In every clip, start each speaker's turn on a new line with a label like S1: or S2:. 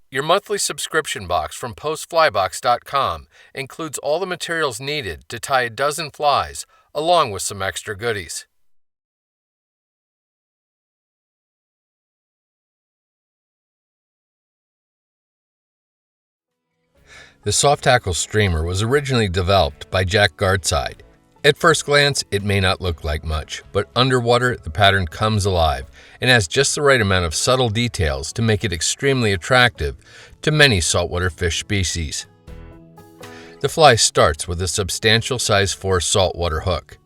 S1: Your monthly subscription box from postflybox.com includes all the materials needed to tie a dozen flies, along with some extra goodies. The Soft Hackle Streamer was originally developed by Jack Gardside. At first glance, it may not look like much, but underwater, the pattern comes alive and has just the right amount of subtle details to make it extremely attractive to many saltwater fish species. The fly starts with a substantial size 4 saltwater hook.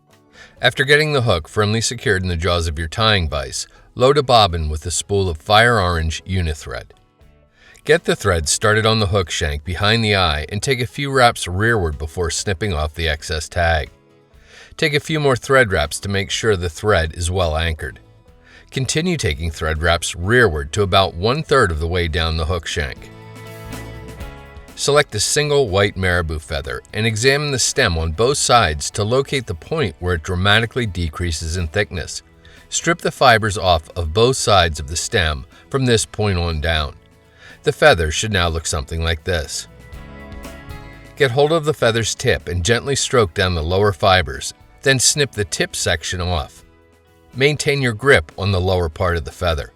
S1: After getting the hook firmly secured in the jaws of your tying vise, load a bobbin with a spool of fire orange unithread. Get the thread started on the hook shank behind the eye and take a few wraps rearward before snipping off the excess tag. Take a few more thread wraps to make sure the thread is well anchored. Continue taking thread wraps rearward to about 1/3 of the way down the hook shank. Select a single white marabou feather and examine the stem on both sides to locate the point where it dramatically decreases in thickness. Strip the fibers off of both sides of the stem from this point on down. The feather should now look something like this. Get hold of the feather's tip and gently stroke down the lower fibers, then snip the tip section off. Maintain your grip on the lower part of the feather.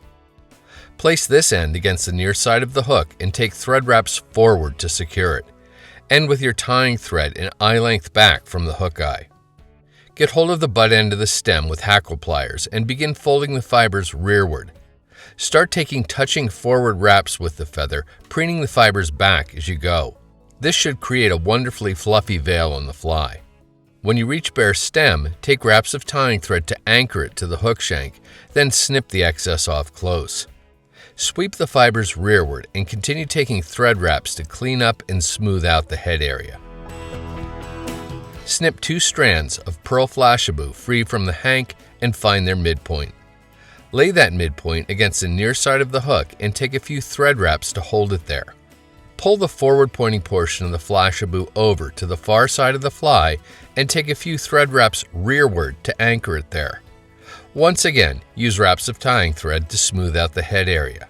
S1: Place this end against the near side of the hook and take thread wraps forward to secure it. End with your tying thread an eye length back from the hook eye. Get hold of the butt end of the stem with hackle pliers and begin folding the fibers rearward. Start taking touching forward wraps with the feather, preening the fibers back as you go. This should create a wonderfully fluffy veil on the fly. When you reach bare stem, take wraps of tying thread to anchor it to the hook shank, then snip the excess off close. Sweep the fibers rearward and continue taking thread wraps to clean up and smooth out the head area. Snip 2 strands of pearl flashabou free from the hank and find their midpoint. Lay that midpoint against the near side of the hook and take a few thread wraps to hold it there. Pull the forward pointing portion of the flashabou over to the far side of the fly and take a few thread wraps rearward to anchor it there. Once again, use wraps of tying thread to smooth out the head area.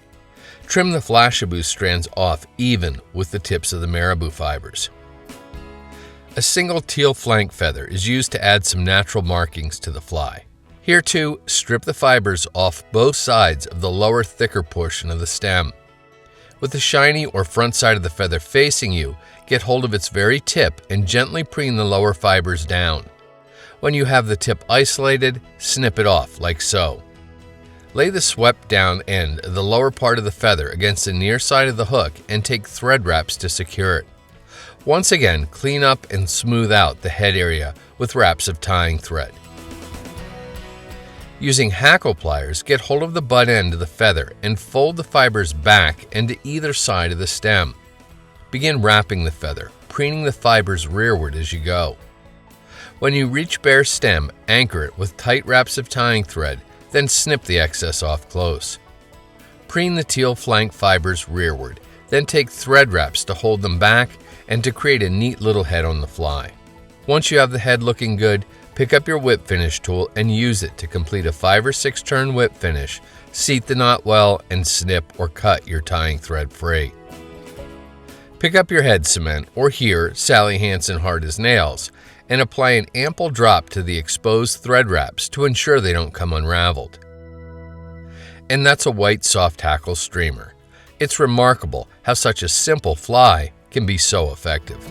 S1: Trim the flashabou strands off even with the tips of the marabou fibers. A single teal flank feather is used to add some natural markings to the fly. Here too, strip the fibers off both sides of the lower thicker portion of the stem. With the shiny or front side of the feather facing you, get hold of its very tip and gently preen the lower fibers down. When you have the tip isolated, snip it off like so. Lay the swept down end of the lower part of the feather against the near side of the hook and take thread wraps to secure it. Once again, clean up and smooth out the head area with wraps of tying thread. Using hackle pliers, get hold of the butt end of the feather and fold the fibers back and to either side of the stem. Begin wrapping the feather, preening the fibers rearward as you go. When you reach bare stem, anchor it with tight wraps of tying thread, then snip the excess off close. Preen the teal flank fibers rearward, then take thread wraps to hold them back and to create a neat little head on the fly. Once you have the head looking good, pick up your whip finish tool and use it to complete a 5 or 6 turn whip finish, seat the knot well, and snip or cut your tying thread free. Pick up your head cement, or here, Sally Hansen hard as nails, and apply an ample drop to the exposed thread wraps to ensure they don't come unraveled. And that's a White Soft Hackle Streamer. It's remarkable how such a simple fly can be so effective.